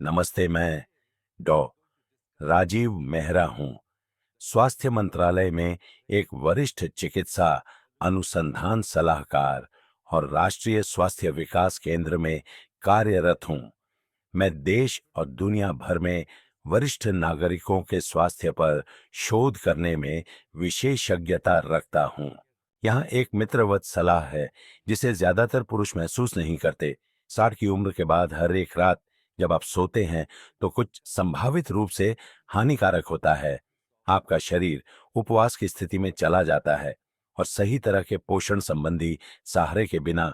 नमस्ते, मैं डॉ. राजीव मेहरा हूँ। स्वास्थ्य मंत्रालय में एक वरिष्ठ चिकित्सा अनुसंधान सलाहकार और राष्ट्रीय स्वास्थ्य विकास केंद्र में कार्यरत हूँ। मैं देश और दुनिया भर में वरिष्ठ नागरिकों के स्वास्थ्य पर शोध करने में विशेषज्ञता रखता हूँ। यहाँ एक मित्रवत सलाह है जिसे ज्यादातर पुरुष महसूस नहीं करते। 60 की उम्र के बाद हर एक रात जब आप सोते हैं तो कुछ संभावित रूप से हानिकारक होता है। आपका शरीर उपवास की स्थिति में चला जाता है और सही तरह के पोषण संबंधी सहारे के बिना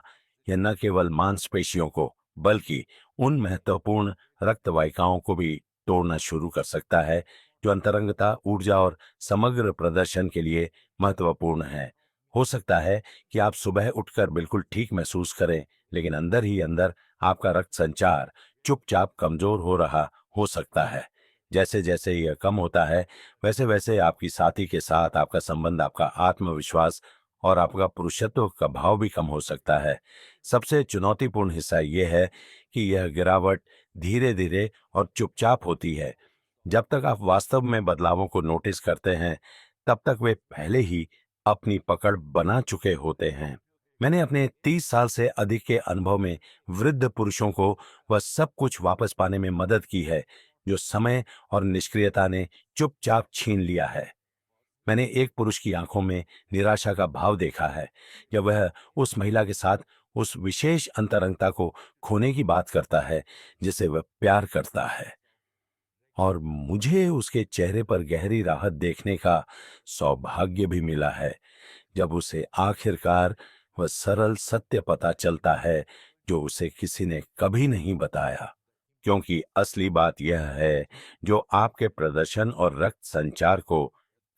यह न केवल मांसपेशियों को बल्कि उन महत्वपूर्ण रक्त वाहिकाओं को भी तोड़ना शुरू कर सकता है जो अंतरंगता, ऊर्जा और समग्र प्रदर्शन के लिए महत्वपूर्ण है। हो सकता है कि आप सुबह उठकर बिल्कुल ठीक महसूस करें, लेकिन अंदर ही अंदर आपका रक्त संचार चुपचाप कमजोर हो रहा हो सकता है। जैसे जैसे यह कम होता है, वैसे वैसे आपकी साथी के साथ आपका संबंध, आपका आत्मविश्वास और आपका पुरुषत्व का भाव भी कम हो सकता है। सबसे चुनौतीपूर्ण हिस्सा यह है कि यह गिरावट धीरे धीरे और चुपचाप होती है। जब तक आप वास्तव में बदलावों को नोटिस करते हैं, तब तक वे पहले ही अपनी पकड़ बना चुके होते हैं। मैंने अपने 30 साल से अधिक के अनुभव में वृद्ध पुरुषों को वह सब कुछ वापस पाने में मदद की है जो समय और निष्क्रियता ने चुपचाप छीन लिया है। मैंने एक पुरुष की आंखों में निराशा का भाव देखा है जब वह उस महिला के साथ उस विशेष अंतरंगता को खोने की बात करता है जिसे वह प्यार करता है, और मुझे उसके चेहरे पर गहरी राहत देखने का सौभाग्य भी मिला है जब उसे आखिरकार वह सरल सत्य पता चलता है जो उसे किसी ने कभी नहीं बताया। क्योंकि असली बात यह है, जो आपके प्रदर्शन और रक्त संचार को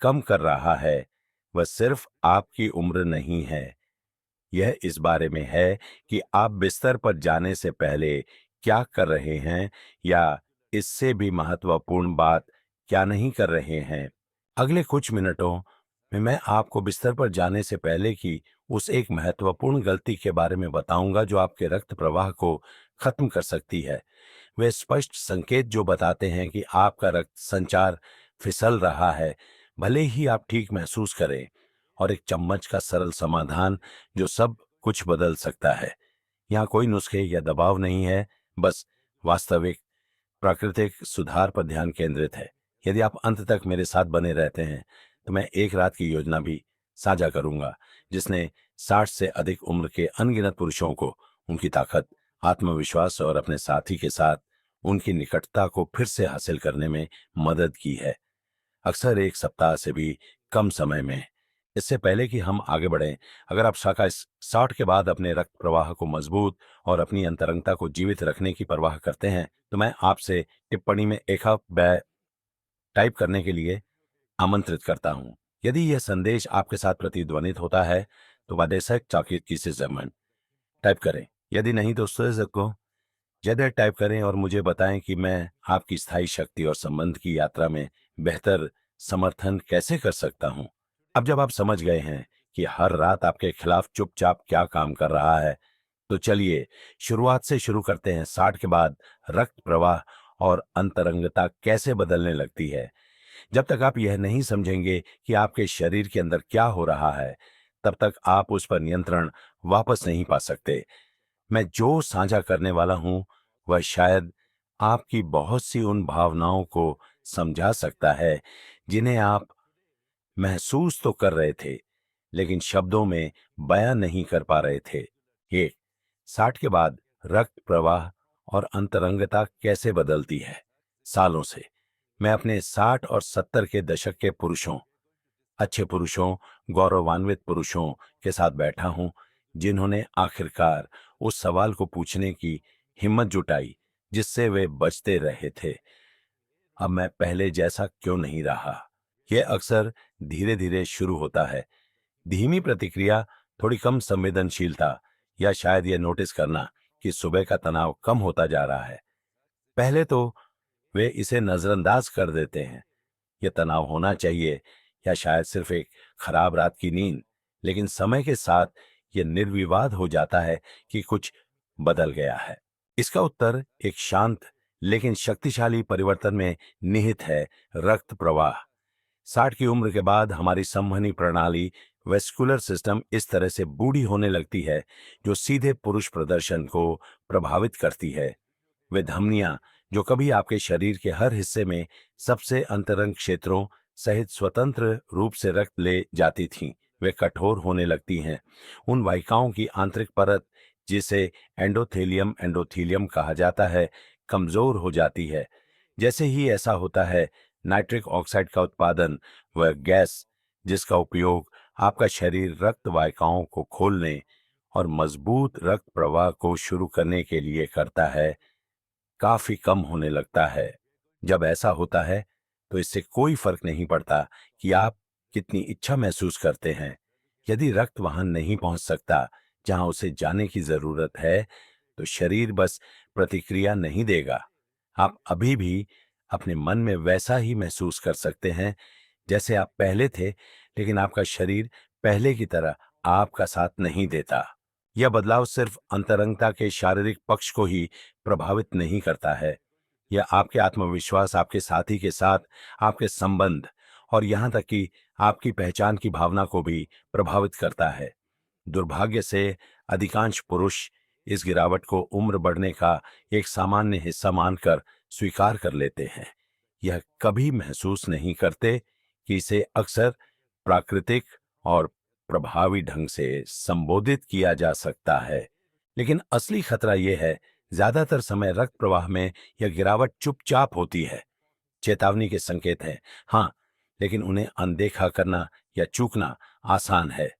कम कर रहा है, वह सिर्फ आपकी उम्र नहीं है। यह इस बारे में है कि आप बिस्तर पर जाने से पहले क्या कर रहे हैं, या इससे भी महत्वपूर्ण बात, क्या नहीं कर रहे हैं। अगले कुछ मिनटों में मैं आपको बिस्तर पर जाने से पहले की उस एक महत्वपूर्ण गलती के बारे में बताऊंगा जो आपके रक्त प्रवाह को खत्म कर सकती है। वे स्पष्ट संकेत जो बताते हैं कि आपका रक्त संचार फिसल रहा है, भले ही आप ठीक महसूस करें, और एक चम्मच का सरल समाधान जो सब कुछ बदल सकता है। यहाँ कोई नुस्खे या दबाव नहीं है, बस वास्तविक प्राकृतिक सुधार पर ध्यान केंद्रित है। यदि आप अंत तक मेरे साथ बने रहते हैं तो मैं एक रात की योजना भी साझा करूंगा जिसने 60 से अधिक उम्र के अनगिनत पुरुषों को उनकी ताकत, आत्मविश्वास और अपने साथी के साथ उनकी निकटता को फिर से हासिल करने में मदद की है, अक्सर एक सप्ताह से भी कम समय में। इससे पहले कि हम आगे बढ़ें, अगर आप शाखा 60 के बाद अपने रक्त प्रवाह को मजबूत और अपनी अंतरंगता को जीवित रखने की परवाह करते हैं, तो मैं आपसे टिप्पणी में एक बै टाइप करने के लिए आमंत्रित करता हूं। यदि यह संदेश आपके साथ प्रतिध्वनित होता है तो वादेशक चाकित की से जमन टाइप करें। यदि नहीं तो स्वयं को ज्यादा टाइप करें और मुझे बताएं कि मैं आपकी स्थायी शक्ति और संबंध की यात्रा में बेहतर समर्थन कैसे कर सकता हूं। अब जब आप समझ गए हैं कि हर रात आपके खिलाफ चुपचाप क्या काम कर रहा है, तो चलिए शुरुआत से शुरू करते हैं। 60 के बाद रक्त प्रवाह और अंतरंगता कैसे बदलने लगती है। जब तक आप यह नहीं समझेंगे कि आपके शरीर के अंदर क्या हो रहा है, तब तक आप उस पर नियंत्रण वापस नहीं पा सकते। मैं जो साझा करने वाला हूं वह शायद आपकी बहुत सी उन भावनाओं को समझा सकता है जिन्हें आप महसूस तो कर रहे थे लेकिन शब्दों में बयां नहीं कर पा रहे थे। ये 60 के बाद रक्त प्रवाह और अंतरंगता कैसे बदलती है। सालों से मैं अपने 60 और 70 के दशक के पुरुषों, अच्छे पुरुषों, गौरवान्वित पुरुषों के साथ बैठा हूं जिन्होंने आखिरकार उस सवाल को पूछने की हिम्मत जुटाई जिससे वे बचते रहे थे, अब मैं पहले जैसा क्यों नहीं रहा। यह अक्सर धीरे धीरे शुरू होता है। धीमी प्रतिक्रिया, थोड़ी कम संवेदनशीलता, या शायद यह नोटिस करना कि सुबह का तनाव कम होता जा रहा है। पहले तो वे इसे नजरअंदाज कर देते हैं, यह तनाव होना चाहिए या शायद सिर्फ एक खराब रात की नींद। लेकिन समय के साथ यह निर्विवाद हो जाता है कि कुछ बदल गया है। इसका उत्तर एक शांत लेकिन शक्तिशाली परिवर्तन में निहित है रक्त प्रवाह। 60 की उम्र के बाद हमारी संवहनी प्रणाली, वेस्कुलर सिस्टम इस तरह से बूढ़ी होने लगती है जो सीधे पुरुष प्रदर्शन को प्रभावित करती है। वे धमनियां जो कभी आपके शरीर के हर हिस्से में सबसे अंतरंग क्षेत्रों सहित स्वतंत्र रूप से रक्त ले जाती थीं, वे कठोर होने लगती हैं। उन वाहिकाओं की आंतरिक परत, जिसे एंडोथेलियम एंडोथीलियम कहा जाता है, कमजोर हो जाती है। जैसे ही ऐसा होता है, नाइट्रिक ऑक्साइड का उत्पादन, वह गैस जिसका उपयोग आपका शरीर रक्त वाहिकाओं को खोलने और मजबूत रक्त प्रवाह को शुरू करने के लिए करता है, काफी कम होने लगता है। जब ऐसा होता है तो इससे कोई फर्क नहीं पड़ता कि आप कितनी इच्छा महसूस करते हैं। यदि रक्त वहां नहीं पहुंच सकता जहां उसे जाने की जरूरत है, तो शरीर बस प्रतिक्रिया नहीं देगा। आप अभी भी अपने मन में वैसा ही महसूस कर सकते हैं जैसे आप पहले थे, लेकिन आपका शरीर पहले की तरह आपका साथ नहीं देता। यह बदलाव सिर्फ अंतरंगता के शारीरिक पक्ष को ही प्रभावित नहीं करता है, यह आपके आत्मविश्वास, आपके साथी के साथ आपके संबंध और यहां तक कि आपकी पहचान की भावना को भी प्रभावित करता है। दुर्भाग्य से अधिकांश पुरुष इस गिरावट को उम्र बढ़ने का एक सामान्य हिस्सा मानकर स्वीकार कर लेते हैं। यह कभी महसूस नहीं करते कि इसे अक्सर प्राकृतिक और प्रभावी ढंग से संबोधित किया जा सकता है। लेकिन असली खतरा यह है, ज्यादातर समय रक्त प्रवाह में यह गिरावट चुपचाप होती है। चेतावनी के संकेत हैं, हाँ, लेकिन उन्हें अनदेखा करना या चूकना आसान है।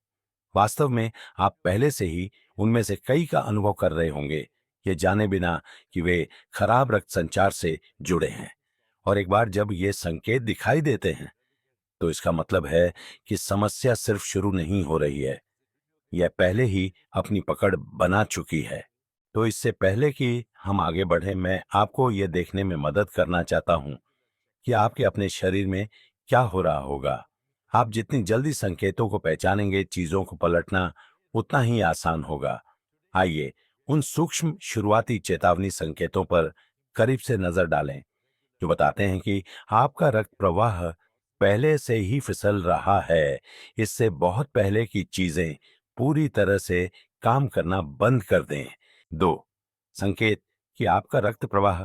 वास्तव में आप पहले से ही उनमें से कई का अनुभव कर रहे होंगे, ये जाने बिना कि वे खराब रक्त संचार से जुड़े हैं। और एक बार जब ये संकेत दिखाई देते हैं, तो इसका मतलब है कि समस्या सिर्फ शुरू नहीं हो रही है, यह पहले ही अपनी पकड़ बना चुकी है। तो इससे पहले कि हम आगे बढ़ें, मैं आपको यह देखने में मदद करना चाहता हूं कि आपके अपने शरीर में क्या हो रहा होगा। आप जितनी जल्दी संकेतों को पहचानेंगे, चीजों को पलटना उतना ही आसान होगा। आइए उन सूक्ष्म शुरुआती चेतावनी संकेतों पर करीब से नजर डालें जो बताते हैं कि आपका रक्त प्रवाह पहले से ही फिसल रहा है, इससे बहुत पहले की चीजें पूरी तरह से काम करना बंद कर दें। 2 संकेत कि आपका रक्त प्रवाह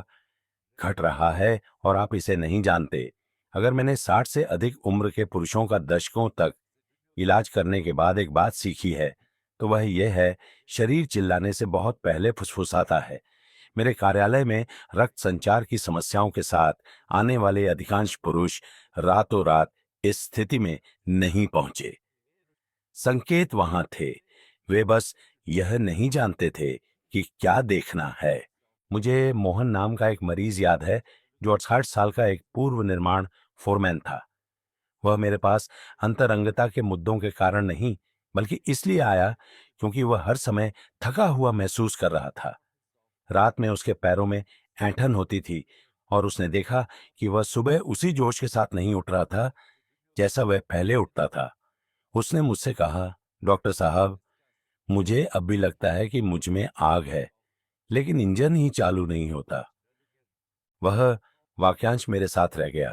घट रहा है और आप इसे नहीं जानते। अगर मैंने 60 से अधिक उम्र के पुरुषों का दशकों तक इलाज करने के बाद एक बात सीखी है, तो वह यह है, शरीर चिल्लाने से बहुत पहले फुसफुसाता है। मेरे कार्यालय में रक्त संचार की समस्याओं के साथ आने वाले अधिकांश पुरुष रातों रात इस स्थिति में नहीं पहुंचे। संकेत वहां थे, वे बस यह नहीं जानते थे कि क्या देखना है। मुझे मोहन नाम का एक मरीज याद है जो 68 साल का एक पूर्व निर्माण फोरमैन था। वह मेरे पास अंतरंगता के मुद्दों के कारण नहीं, बल्कि इसलिए आया क्योंकि वह हर समय थका हुआ महसूस कर रहा था। रात में उसके पैरों में ऐंठन होती थी और उसने देखा कि वह सुबह उसी जोश के साथ नहीं उठ रहा था जैसा वह पहले उठता था। उसने मुझसे कहा, डॉक्टर साहब, मुझे अब भी लगता है कि मुझ में आग है, लेकिन इंजन ही चालू नहीं होता। वह वाक्यांश मेरे साथ रह गया।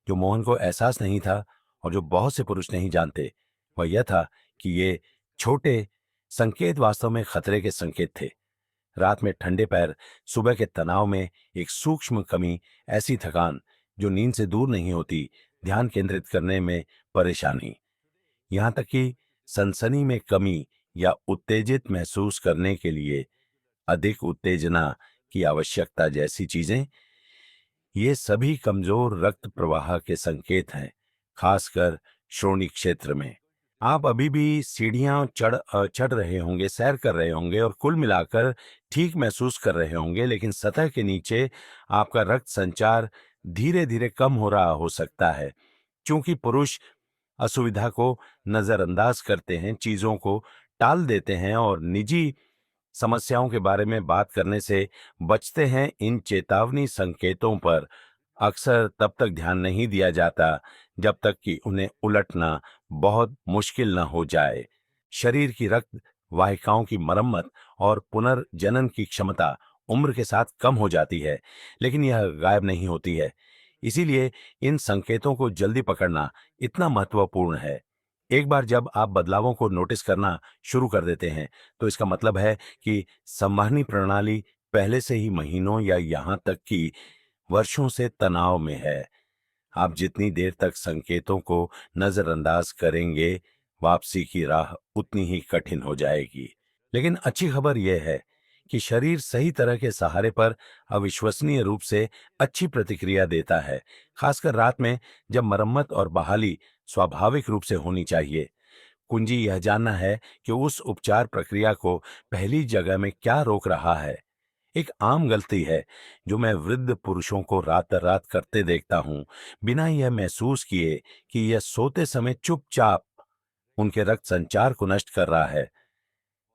जो मोहन को एहसास नहीं था और जो बहुत से पुरुष नहीं जानते, वह यह था कि ये छोटे संकेत वास्तव में खतरे के संकेत थे। रात में ठंडे पैर, सुबह के तनाव में एक सूक्ष्म कमी, ऐसी थकान जो नींद से दूर नहीं होती, ध्यान केंद्रित करने में परेशानी, यहां तक कि सनसनी में कमी या उत्तेजित महसूस करने के लिए अधिक उत्तेजना की आवश्यकता जैसी चीजें, ये सभी कमजोर रक्त प्रवाह के संकेत हैं, खासकर श्रोणि क्षेत्र में। आप अभी भी सीढ़ियां चढ़ रहे होंगे, सैर कर रहे होंगे और कुल मिलाकर ठीक महसूस कर रहे होंगे, लेकिन सतह के नीचे आपका रक्त संचार धीरे धीरे कम हो रहा हो सकता है। क्योंकि पुरुष असुविधा को नजरअंदाज करते हैं, चीजों को टाल देते हैं और निजी समस्याओं के बारे में बात करने से बचते हैं, इन चेतावनी संकेतों पर अक्सर तब तक ध्यान नहीं दिया जाता जब तक कि उन्हें उलटना बहुत मुश्किल न हो जाए। शरीर की रक्त वाहिकाओं की मरम्मत और पुनर्जनन की क्षमता उम्र के साथ कम हो जाती है, लेकिन यह गायब नहीं होती है। इसीलिए इन संकेतों को जल्दी पकड़ना इतना महत्वपूर्ण है। एक बार जब आप बदलावों को नोटिस करना शुरू कर देते हैं, तो इसका मतलब है कि संवहनी प्रणाली पहले से ही महीनों या यहां तक कि वर्षों से तनाव में है। आप जितनी देर तक संकेतों को नजरअंदाज करेंगे, वापसी की राह उतनी ही कठिन हो जाएगी। लेकिन अच्छी खबर यह है कि शरीर सही तरह के सहारे पर अविश्वसनीय रूप से अच्छी प्रतिक्रिया देता है, खासकर रात में जब मरम्मत और बहाली स्वाभाविक रूप से होनी चाहिए। कुंजी यह जानना है कि उस उपचार प्रक्रिया को पहली जगह में क्या रोक रहा है। एक आम गलती है जो मैं वृद्ध पुरुषों को रात रात करते देखता हूं, बिना यह महसूस किए कि यह सोते समय चुपचाप उनके रक्त संचार को नष्ट कर रहा है।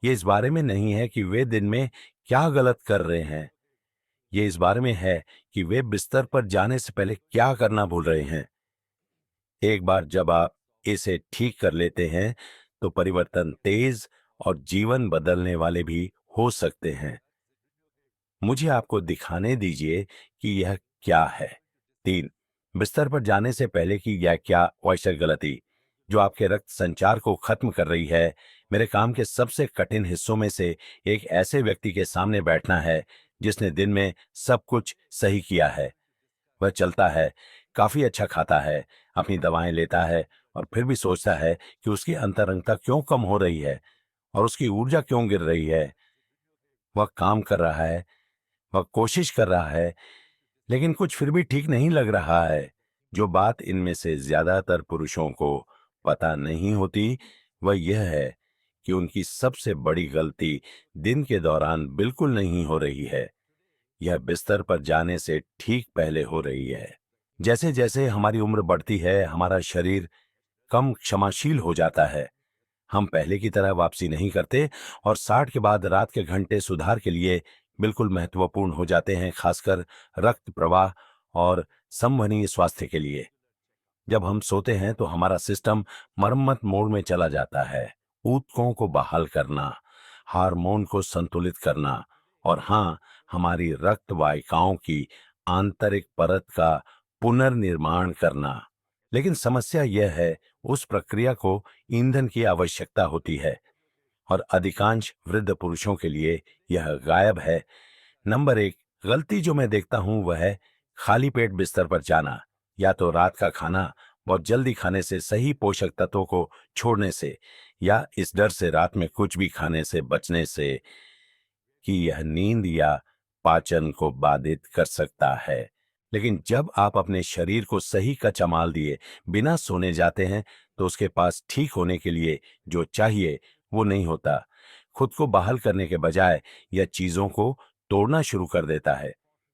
ये इस बारे में नहीं है कि वे दिन में क्या गलत कर रहे हैं, ये इस बारे में है कि वे बिस्तर पर जाने से पहले क्या करना भूल रहे हैं। एक बार जब आप इसे ठीक कर लेते हैं, तो परिवर्तन तेज और जीवन बदलने वाले भी हो सकते हैं। मुझे आपको दिखाने दीजिए कि यह क्या है। 3, बिस्तर पर जाने से पहले की यह क्या आवश्यक गलती जो आपके रक्त संचार को खत्म कर रही है। मेरे काम के सबसे कठिन हिस्सों में से एक ऐसे व्यक्ति के सामने बैठना है जिसने दिन में सब कुछ सही किया है। वह चलता है, काफी अच्छा खाता है, अपनी दवाएं लेता है और फिर भी सोचता है कि उसकी अंतरंगता क्यों कम हो रही है और उसकी ऊर्जा क्यों गिर रही है। वह काम कर रहा है, वह कोशिश कर रहा है, लेकिन कुछ फिर भी ठीक नहीं लग रहा है। जो बात इनमें से ज्यादातर पुरुषों को पता नहीं होती, वह यह है कि उनकी सबसे बड़ी गलती दिन के दौरान बिल्कुल नहीं हो रही है, यह बिस्तर पर जाने से ठीक पहले हो रही है। जैसे जैसे हमारी उम्र बढ़ती है, हमारा शरीर कम क्षमाशील हो जाता है। हम पहले की तरह वापसी नहीं करते और 60 के बाद रात के घंटे सुधार के लिए बिल्कुल महत्वपूर्ण हो जाते हैं, खासकर रक्त प्रवाह और संवहनीय स्वास्थ्य के लिए। जब हम सोते हैं तो हमारा सिस्टम मरम्मत मोड में चला जाता है। ऊतकों को बहाल करना, हार्मोन को संतुलित करना और हाँ, हमारी रक्त वाहिकाओं की आंतरिक परत का पुनर्निर्माण करना। लेकिन समस्या यह है, उस प्रक्रिया को ईंधन की आवश्यकता होती है और अधिकांश वृद्ध पुरुषों के लिए यह गायब है। नंबर 1 गलती जो मैं देखता हूं वह है खाली पेट बिस्तर पर जाना, या तो रात का खाना बहुत जल्दी खाने से, सही पोषक तत्वों को छोड़ने से, या इस डर से रात में कुछ भी खाने से बचने से कि यह नींद या पाचन को बाधित कर सकता है। लेकिन जब आप अपने शरीर को सही कच्चा माल दिए बिना सोने जाते हैं, तो उसके पास ठीक होने के लिए जो चाहिए वो नहीं होता। खुद को बहाल करने के बजाय यह चीजों को तोड़ना शुरू कर देता है।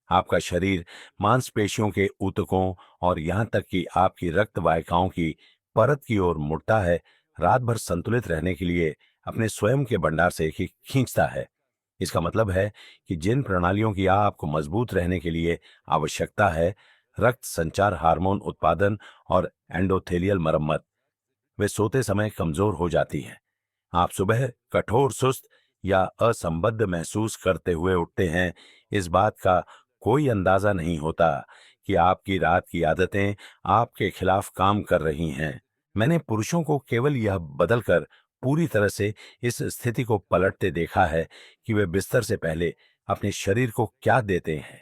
आपका शरीर मांसपेशियों के ऊतकों और यहां तक कि आपकी रक्त वाहिकाओं की परत की ओर मुड़ता है, रात भर संतुलित रहने के लिए अपने स्वयं के भंडार से खींचता है। इसका मतलब है कि जिन प्रणालियों की आपको मजबूत रहने के लिए आवश्यकता है, रक्त संचार, हार्मोन उत्पादन और एंडोथेलियल मरम्मत, वे सोते समय कमजोर हो जाती हैं। आप सुबह कठोर, सुस्त या असंबद्ध महसूस करते हुए उठते हैं। इस बात का कोई अंदाजा नहीं होता कि आपकी रात की आदतें आपके खिलाफ काम कर रही हैं। मैंने पुरुषों को केवल यह बदलकर पूरी तरह से इस स्थिति को पलटते देखा है कि वे बिस्तर से पहले अपने शरीर को क्या देते हैं।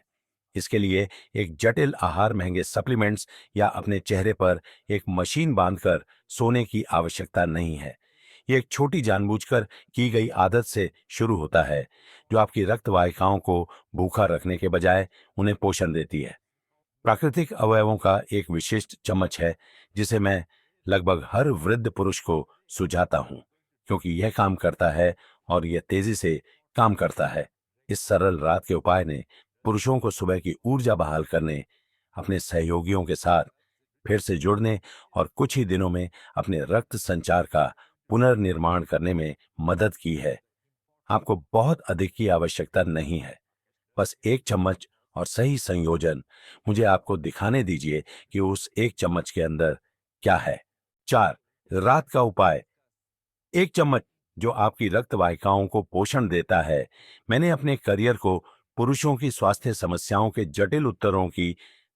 इसके लिए एक जटिल आहार, महंगे सप्लीमेंट्स या अपने चेहरे पर एक मशीन बांधकर सोने की आवश्यकता नहीं है। ये एक छोटी जानबूझकर की गई आदत से शुरू होता है, जो आपकी रक्त वाहिकाओं को भूखा रखने के बजाय उन्हें पोषण देती है। प्राकृतिक अवयवों का एक विशिष्ट चम्मच है जिसे मैं लगभग हर वृद्ध पुरुष को सुझाता हूं, क्योंकि यह काम करता है और यह तेजी से काम करता है। इस सरल रात के उपाय ने पुरुषों को सुबह की ऊर्जा बहाल करने, अपने सहयोगियों के साथ फिर से जुड़ने और कुछ ही दिनों में अपने रक्त संचार का पुनर्निर्माण करने में मदद की है। आपको बहुत अधिक की आवश्यकता नहीं है, बस एक चम्मच और सही संयोजन। मुझे आपको दिखाने दीजिए कि उस एक चम्मच के अंदर क्या है। 4, रात का उपाय। एक चम्मच जो आपकी रक्त वाहिकाओं को पोषण देता है। मैंने अपने करियर को पुरुषों की स्वास्थ्य समस्याओं के जटिल उत्तरों की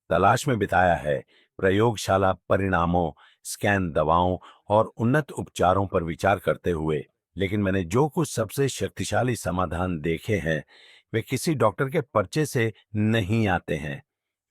तलाश में बिताया है, प्रयोगशाला परिणामों, स्कैन दवाओं और उन्नत उपचारों पर विचार करते हुए। लेकिन मैंने जो कुछ सबसे शक्तिशाली समाधान देखे हैं, वे किसी डॉक्टर के पर्चे से नहीं आते हैं,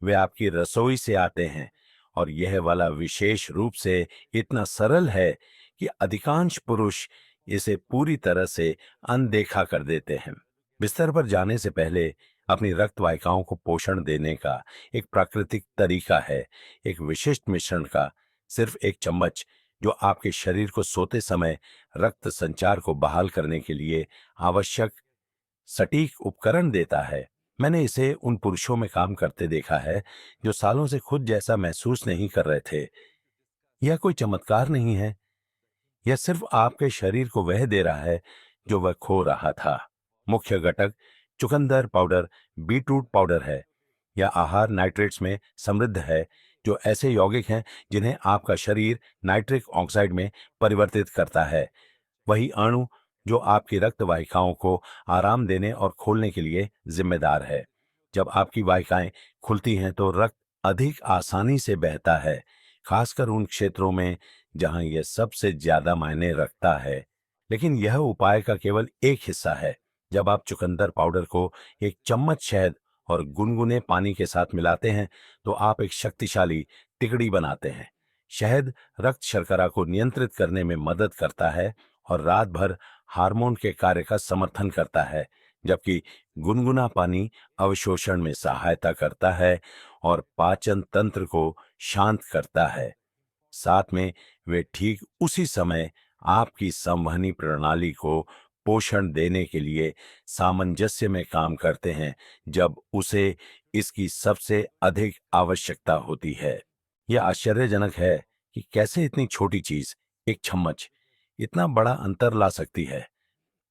वे आपकी रसोई से आते हैं। और यह वाला विशेष रूप से इतना सरल है कि अधिकांश पुरुष इसे पूरी तरह से अनदेखा कर देते हैं। बिस्तर पर जाने से पहले अपनी रक्त वाहिकाओं को पोषण देने का एक प्राकृतिक तरीका है, एक विशिष्ट मिश्रण का सिर्फ एक चम्मच, जो आपके शरीर को सोते समय रक्त संचार को बहाल करने के लिए आवश्यक सटीक उपकरण देता है। मैंने इसे उन पुरुषों में काम करते देखा है जो सालों से खुद जैसा महसूस नहीं कर रहे थे। यह कोई चमत्कार नहीं है, यह सिर्फ आपके शरीर को वह दे रहा है जो वह खो रहा था। मुख्य घटक चुकंदर पाउडर, बीटरूट पाउडर है। यह आहार नाइट्रेट्स में समृद्ध है, जो ऐसे यौगिक हैं जिन्हें आपका शरीर नाइट्रिक ऑक्साइड में परिवर्तित करता है। वही अणु जो आपकी रक्त वाहिकाओं को आराम देने और खोलने के लिए जिम्मेदार है। जब आपकी वाहिकाएं खुलती हैं तो रक्त अधिक आसानी से बहता है, खासकर उन क्षेत्रों में जहां यह सबसे ज्यादा मायने रखता है। लेकिन यह उपाय का केवल एक हिस्सा है। जब आप चुकंदर पाउडर को एक चम्मच शहद और गुनगुने पानी के साथ मिलाते हैं तो आप एक शक्तिशाली तिकड़ी बनाते हैं। शहद रक्त शर्करा को नियंत्रित करने में मदद करता है और रात भर हार्मोन के कार्य का समर्थन करता है, जबकि गुनगुना पानी अवशोषण में सहायता करता है और पाचन तंत्र को शांत करता है। साथ में वे ठीक उसी समय आपकी संवहनी प्रणाली को पोषण देने के लिए सामंजस्य में काम करते हैं, जब उसे इसकी सबसे अधिक आवश्यकता होती है। यह आश्चर्यजनक है कि कैसे इतनी छोटी चीज, एक चम्मच, इतना बड़ा अंतर ला सकती है।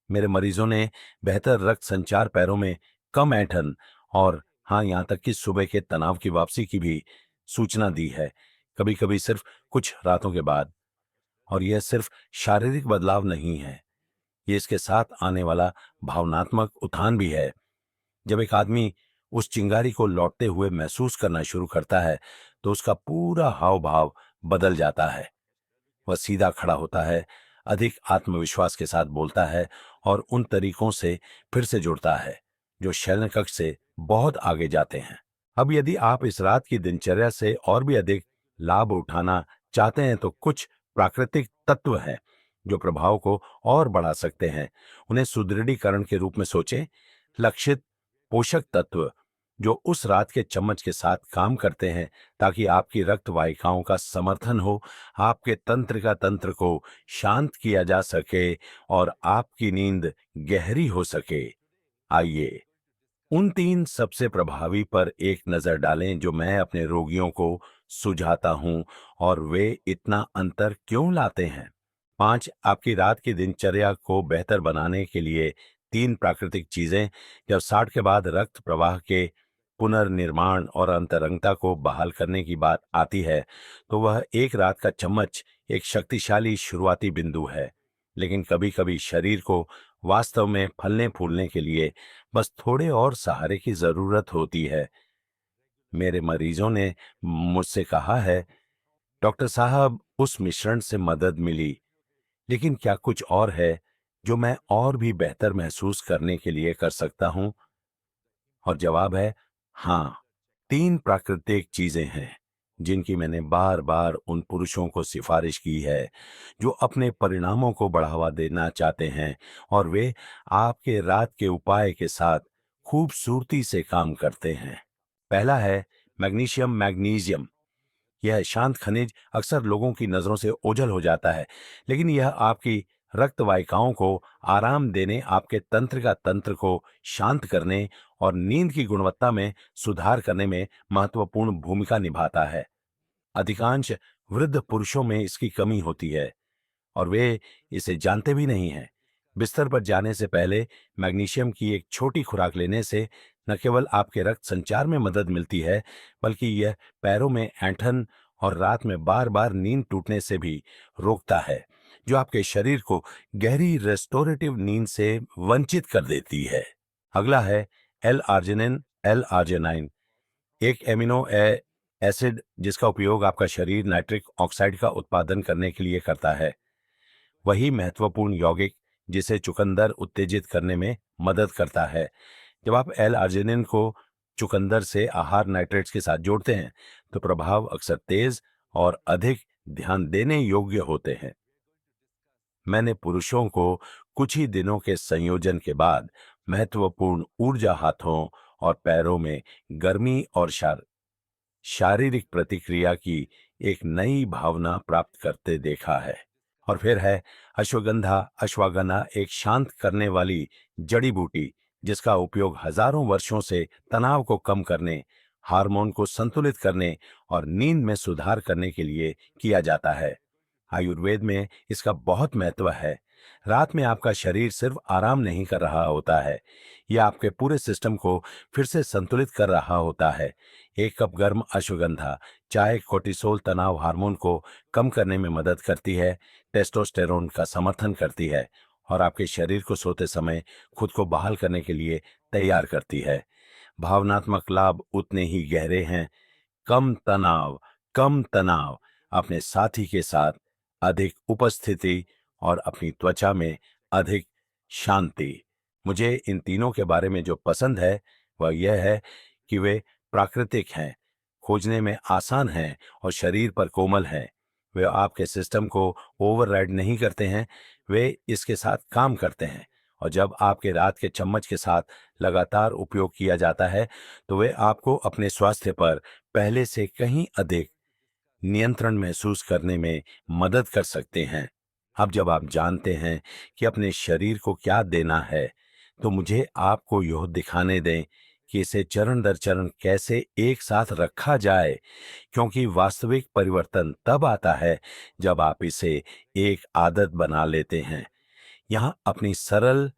मेरे मरीजों ने बेहतर रक्त संचार, पैरों में कम ऐंठन और हाँ, यहां तक कि सुबह के तनाव की वापसी की भी सूचना दी है, कभी कभी सिर्फ कुछ रातों के बाद। और यह सिर्फ शारीरिक बदलाव नहीं है, ये इसके साथ आने वाला भावनात्मक उत्थान भी है। जब एक आदमी उस चिंगारी को लौटते हुए महसूस करना शुरू करता है तो उसका पूरा हाव भाव बदल जाता है। वह सीधा खड़ा होता है, अधिक आत्मविश्वास के साथ बोलता है और उन तरीकों से फिर से जुड़ता है जो शयन कक्ष से बहुत आगे जाते हैं। अब यदि आप इस रात की दिनचर्या से और भी अधिक लाभ उठाना चाहते हैं तो कुछ प्राकृतिक तत्व हैं जो प्रभाव को और बढ़ा सकते हैं। उन्हें सुदृढ़ीकरण के रूप में सोचें। लक्षित पोषक तत्व जो उस रात के चम्मच के साथ काम करते हैं ताकि आपकी रक्त वाहिकाओं का समर्थन हो, आपके तंत्रिका तंत्र को शांत किया जा सके और आपकी नींद गहरी हो सके। आइए उन 3 सबसे प्रभावी पर एक नजर डालें जो मैं अपने रोगियों को सुझाता हूं और वे इतना अंतर क्यों लाते हैं। 5 आपकी रात की दिनचर्या को बेहतर बनाने के लिए 3 प्राकृतिक चीजें। जब 60 के बाद रक्त प्रवाह के पुनर्निर्माण और अंतरंगता को बहाल करने की बात आती है तो वह एक रात का चम्मच एक शक्तिशाली शुरुआती बिंदु है। लेकिन कभी कभी शरीर को वास्तव में फलने फूलने के लिए बस थोड़े और सहारे की जरूरत होती है। मेरे मरीजों ने मुझसे कहा है, डॉक्टर साहब उस मिश्रण से मदद मिली, लेकिन क्या कुछ और है जो मैं और भी बेहतर महसूस करने के लिए कर सकता हूं? और जवाब है हाँ। 3 प्राकृतिक चीजें हैं जिनकी मैंने बार बार उन पुरुषों को सिफारिश की है जो अपने परिणामों को बढ़ावा देना चाहते हैं और वे आपके रात के उपाय के साथ खूबसूरती से काम करते हैं। पहला है मैग्नीशियम मैग्नीशियम। यह शांत खनिज अक्सर लोगों की नजरों से ओझल हो जाता है, लेकिन यह आपकी रक्त वाहिकाओं को आराम देने, आपके तंत्रिका तंत्र को शांत करने और नींद की गुणवत्ता में सुधार करने में महत्वपूर्ण भूमिका निभाता है। अधिकांश वृद्ध पुरुषों में इसकी कमी होती है और वे इसे जानते भी नहीं हैं। बिस्तर पर जाने से पहले मैग्नीशियम की एक छोटी खुराक लेने से न केवल आपके रक्त संचार में मदद मिलती है, बल्कि यह पैरों में ऐंठन और रात में बार बार नींद टूटने से भी रोकता है, जो आपके शरीर को गहरी रेस्टोरेटिव नींद से वंचित कर देती है। अगला है एल आर्जिनाइन, एक एमिनो एसिड जिसका उपयोग आपका शरीर नाइट्रिक ऑक्साइड का उत्पादन करने के लिए करता है। वही महत्वपूर्ण यौगिक जिसे चुकंदर उत्तेजित करने में मदद करता है। जब आप एल आर्जिनिन को चुकंदर से आहार नाइट्रेट्स के साथ जोड़ते हैं तो प्रभाव अक्सर तेज और अधिक ध्यान देने योग्य होते हैं। मैंने पुरुषों को कुछ ही दिनों के संयोजन के बाद महत्वपूर्ण ऊर्जा हाथों और पैरों में गर्मी और शारीरिक प्रतिक्रिया की एक नई भावना प्राप्त करते देखा है। और फिर है अश्वगंधा अश्वगंधा, एक शांत करने वाली जड़ी बूटी जिसका उपयोग हजारों वर्षों से तनाव को कम करने, हार्मोन को संतुलित करने और नींद में सुधार करने के लिए किया जाता है। आयुर्वेद में इसका बहुत महत्व है। रात में आपका शरीर सिर्फ आराम नहीं कर रहा होता है, यह आपके पूरे सिस्टम को फिर से संतुलित कर रहा होता है। एक कप गर्म अश्वगंधा चाय कोर्टिसोल तनाव हार्मोन को कम करने में मदद करती है, टेस्टोस्टेरोन का समर्थन करती है और आपके शरीर को सोते समय खुद को बहाल करने के लिए तैयार करती है। भावनात्मक लाभ उतने ही गहरे हैं। कम तनाव, अपने साथी के साथ अधिक उपस्थिति और अपनी त्वचा में अधिक शांति। मुझे इन तीनों के बारे में जो पसंद है वह यह है कि वे प्राकृतिक हैं, खोजने में आसान हैं और शरीर पर कोमल हैं। वे आपके सिस्टम को ओवरराइड नहीं करते हैं, वे इसके साथ काम करते हैं। और जब आपके रात के चम्मच के साथ लगातार उपयोग किया जाता है तो वे आपको अपने स्वास्थ्य पर पहले से कहीं अधिक नियंत्रण महसूस करने में मदद कर सकते हैं। अब जब आप जानते हैं कि अपने शरीर को क्या देना है तो मुझे आपको यह दिखाने दें कि इसे चरण दर चरण कैसे एक साथ रखा जाए, क्योंकि वास्तविक परिवर्तन तब आता है जब आप इसे एक आदत बना लेते हैं। यहाँ अपनी सरल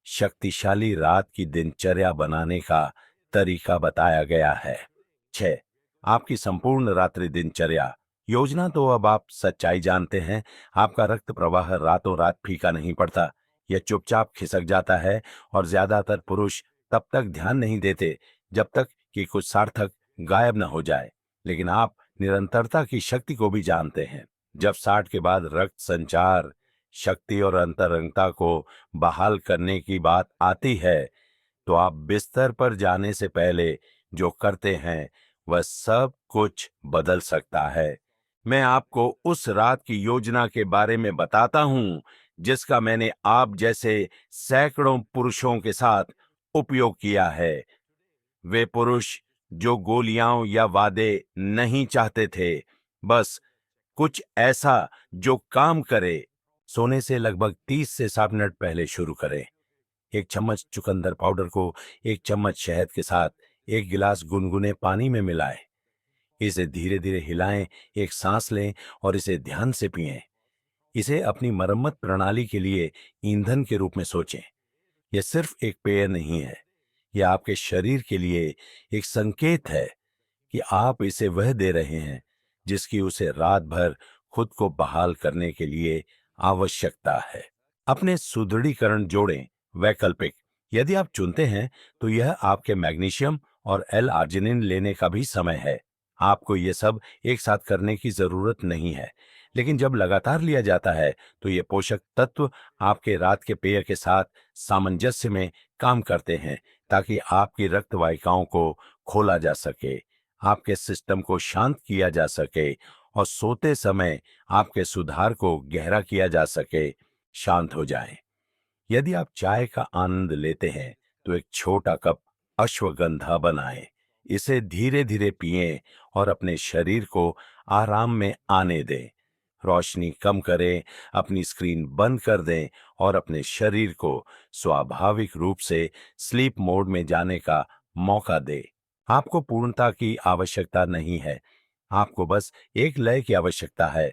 शक्तिशाली रात की दिनचर्या बनाने का तरीका बताया गया है। 6. आपकी संपूर्ण रात्रि दिनचर्या योजना। तो अब आप सच्चाई जानते हैं, आपका रक्त प्रवाह रातों रात फीका नहीं पड़ता, यह चुपचाप खिसक जाता है और ज्यादातर पुरुष तब तक ध्यान नहीं देते जब तक कि कुछ सार्थक गायब न हो जाए। लेकिन आप निरंतरता की शक्ति को भी जानते हैं। जब 60 के बाद रक्त संचार, शक्ति और अंतरंगता को बहाल करने की बात आती है तो आप बिस्तर पर जाने से पहले जो करते हैं वह सब कुछ बदल सकता है। मैं आपको उस रात की योजना के बारे में बताता हूं जिसका मैंने आप जैसे सैकड़ों पुरुषों के साथ उपयोग किया है। वे पुरुष जो गोलियां या वादे नहीं चाहते थे, बस कुछ ऐसा जो काम करे। सोने से लगभग 30 से 60 मिनट पहले शुरू करें। एक चम्मच चुकंदर पाउडर को एक चम्मच शहद के साथ एक गिलास गुनगुने पानी में मिलाएं। इसे धीरे धीरे हिलाएं, एक सांस लें और इसे ध्यान से पिएं। इसे अपनी मरम्मत प्रणाली के लिए ईंधन के रूप में सोचें। यह सिर्फ एक पेय नहीं है, यह आपके शरीर के लिए एक संकेत है कि आप इसे वह दे रहे हैं जिसकी उसे रात भर खुद को बहाल करने के लिए आवश्यकता है। अपने सुदृढ़ीकरण जोड़ें। वैकल्पिक यदि आप चुनते हैं तो यह आपके मैग्नीशियम और एल आर्जिनिन लेने का भी समय है। आपको ये सब एक साथ करने की जरूरत नहीं है, लेकिन जब लगातार लिया जाता है तो ये पोषक तत्व आपके रात के पेय के साथ सामंजस्य में काम करते हैं ताकि आपकी रक्त वाहिकाओं को खोला जा सके, आपके सिस्टम को शांत किया जा सके और सोते समय आपके सुधार को गहरा किया जा सके, शांत हो जाएं। यदि आप चाय का आनंद लेते हैं तो एक छोटा कप अश्वगंधा बनाएं। इसे धीरे धीरे पिएं और अपने शरीर को आराम में आने दें। रोशनी कम करें, अपनी स्क्रीन बंद कर दें और अपने शरीर को स्वाभाविक रूप से स्लीप मोड में जाने का मौका दें। आपको पूर्णता की आवश्यकता नहीं है, आपको बस एक लय की आवश्यकता है।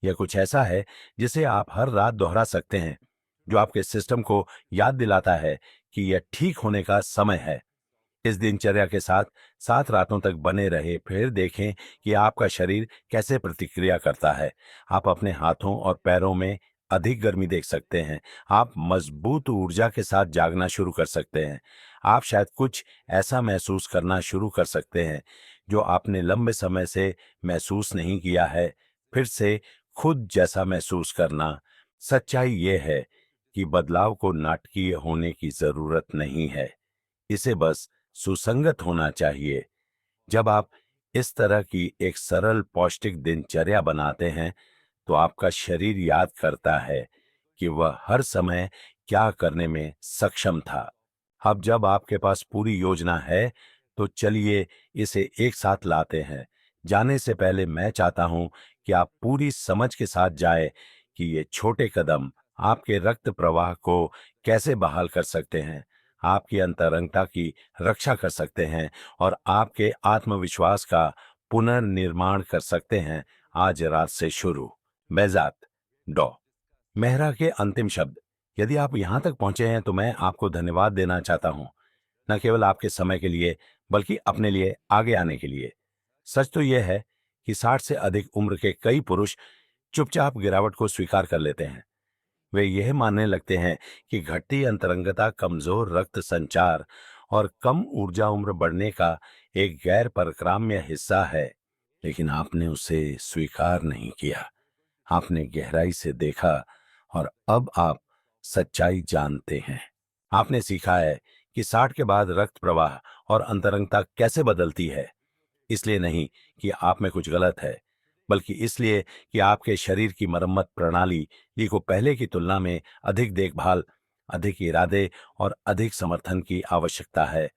यह कुछ ऐसा है जिसे आप हर रात दोहरा सकते हैं, जो आपके सिस्टम को याद दिलाता है कि यह ठीक होने का समय है। इस दिनचर्या के साथ 7 रातों तक बने रहे, फिर देखें कि आपका शरीर कैसे प्रतिक्रिया करता है। आप अपने हाथों और पैरों में अधिक गर्मी देख सकते हैं। आप मजबूत ऊर्जा के साथ जागना शुरू कर सकते हैं। आप शायद कुछ ऐसा महसूस करना शुरू कर सकते हैं जो आपने लंबे समय से महसूस नहीं किया है। फिर से खुद जैसा महसूस करना। सच्चाई ये है कि बदलाव को नाटकीय होने की जरूरत नहीं है, इसे बस सुसंगत होना चाहिए। जब आप इस तरह की एक सरल पौष्टिक दिनचर्या बनाते हैं तो आपका शरीर याद करता है कि वह हर समय क्या करने में सक्षम था। अब जब आपके पास पूरी योजना है तो चलिए इसे एक साथ लाते हैं। जाने से पहले मैं चाहता हूं कि आप पूरी समझ के साथ जाएं कि ये छोटे कदम आपके रक्त प्रवाह को कैसे बहाल कर सकते हैं, आपकी अंतरंगता की रक्षा कर सकते हैं और आपके आत्मविश्वास का पुनर्निर्माण कर सकते हैं। आज रात से शुरू। बेजात डॉ मेहरा के अंतिम शब्द। यदि आप यहां तक पहुंचे हैं तो मैं आपको धन्यवाद देना चाहता हूं, न केवल आपके समय के लिए बल्कि अपने लिए आगे आने के लिए। सच तो यह है कि 60 से अधिक उम्र के कई पुरुष चुपचाप गिरावट को स्वीकार कर लेते हैं। वे यह मानने लगते हैं कि घटती अंतरंगता, कमजोर रक्त संचार और कम ऊर्जा उम्र बढ़ने का एक गैर परक्राम्य हिस्सा है। लेकिन आपने उसे स्वीकार नहीं किया। आपने गहराई से देखा और अब आप सच्चाई जानते हैं। आपने सीखा है कि 60 के बाद रक्त प्रवाह और अंतरंगता कैसे बदलती है। इसलिए नहीं कि आप में कुछ गलत है, बल्कि इसलिए कि आपके शरीर की मरम्मत प्रणाली ये को पहले की तुलना में अधिक देखभाल, अधिक इरादे और अधिक समर्थन की आवश्यकता है।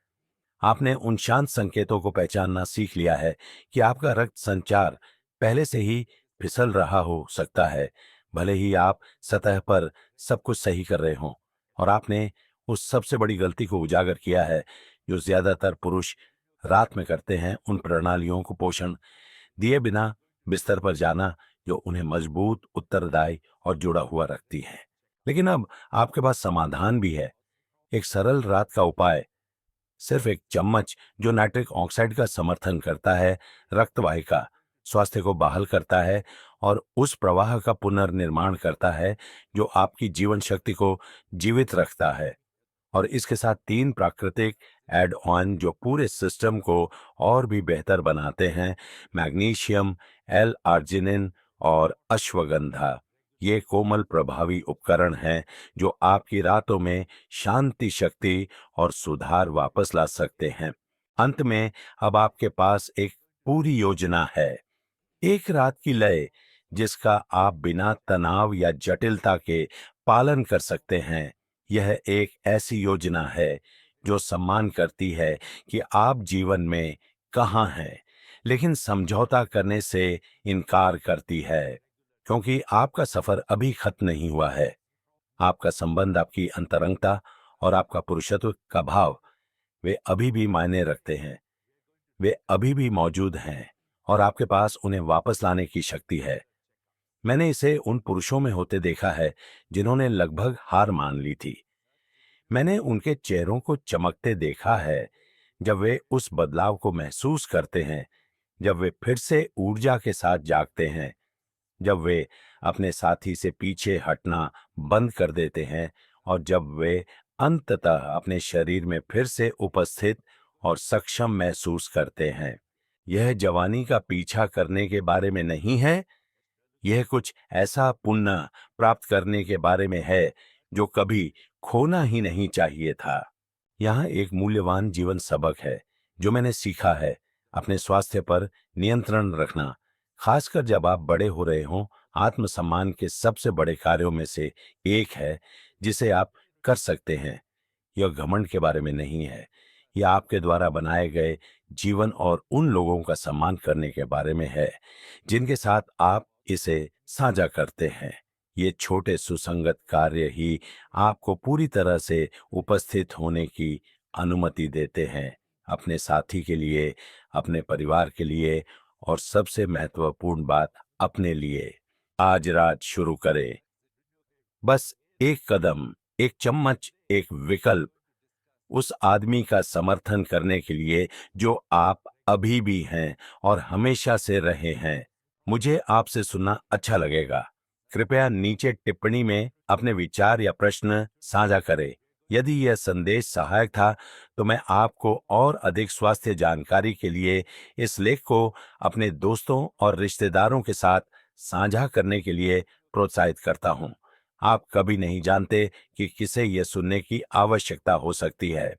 आपने उन शांत संकेतों को पहचानना सीख लिया है कि आपका रक्त संचार पहले से ही फिसल रहा हो सकता है, भले ही आप सतह पर सब कुछ सही कर रहे हों। और आपने उस सबसे बड़ी गलती को उजागर किया है जो ज्यादातर पुरुष रात में करते हैं, उन प्रणालियों को पोषण दिए बिना बिस्तर पर जाना जो उन्हें मजबूत, उत्तरदायी और जुड़ा हुआ रखती है। लेकिन अब आपके पास समाधान भी है, एक सरल रात का उपाय। सिर्फ एक चम्मच जो नाइट्रिक ऑक्साइड का समर्थन करता है, रक्त वाहिका स्वास्थ्य को बहाल करता है और उस प्रवाह का पुनर्निर्माण करता है जो आपकी जीवन शक्ति को जीवित रखता है। और इसके साथ 3 प्राकृतिक एड ऑन जो पूरे सिस्टम को और भी बेहतर बनाते हैं, मैग्नीशियम, एल आर्जिनिन और अश्वगंधा। ये कोमल प्रभावी उपकरण हैं जो आपकी रातों में शांति, शक्ति और सुधार वापस ला सकते हैं। अंत में अब आपके पास एक पूरी योजना है, एक रात की लय जिसका आप बिना तनाव या जटिलता के पालन कर सकते हैं। यह एक ऐसी योजना है जो सम्मान करती है कि आप जीवन में कहाँ हैं, लेकिन समझौता करने से इनकार करती है, क्योंकि आपका सफर अभी खत्म नहीं हुआ है। आपका संबंध, आपकी अंतरंगता और आपका पुरुषत्व का भाव वे अभी भी मायने रखते हैं। वे अभी भी मौजूद हैं और आपके पास उन्हें वापस लाने की शक्ति है। मैंने इसे उन पुरुषों में होते देखा है जिन्होंने लगभग हार मान ली थी। मैंने उनके चेहरों को चमकते देखा है जब वे उस बदलाव को महसूस करते हैं, जब वे फिर से ऊर्जा के साथ जागते हैं, जब वे अपने साथी से पीछे हटना बंद कर देते हैं और जब वे अंततः अपने शरीर में फिर से उपस्थित और सक्षम महसूस करते हैं। यह जवानी का पीछा करने के बारे में नहीं है, यह कुछ ऐसा पुण्य प्राप्त करने के बारे में है जो कभी खोना ही नहीं चाहिए था। यहाँ एक मूल्यवान जीवन सबक है जो मैंने सीखा है, अपने स्वास्थ्य पर नियंत्रण रखना, खासकर जब आप बड़े हो रहे हों। आत्मसम्मान के सबसे बड़े कार्यों में से एक है जिसे आप कर सकते हैं। यह घमंड के बारे में नहीं है, यह आपके द्वारा बनाए गए जीवन और उन लोगों का सम्मान करने के बारे में है जिनके साथ आप इसे साझा करते हैं। ये छोटे सुसंगत कार्य ही आपको पूरी तरह से उपस्थित होने की अनुमति देते हैं, अपने साथी के लिए, अपने परिवार के लिए और सबसे महत्वपूर्ण बात, अपने लिए। आज रात शुरू करें। बस एक कदम, एक चम्मच, एक विकल्प, उस आदमी का समर्थन करने के लिए जो आप अभी भी हैं और हमेशा से रहे हैं। मुझे आपसे सुनना अच्छा लगेगा। कृपया नीचे टिप्पणी में अपने विचार या प्रश्न साझा करें। यदि यह संदेश सहायक था तो मैं आपको और अधिक स्वास्थ्य जानकारी के लिए इस लेख को अपने दोस्तों और रिश्तेदारों के साथ साझा करने के लिए प्रोत्साहित करता हूं। आप कभी नहीं जानते कि किसे यह सुनने की आवश्यकता हो सकती है।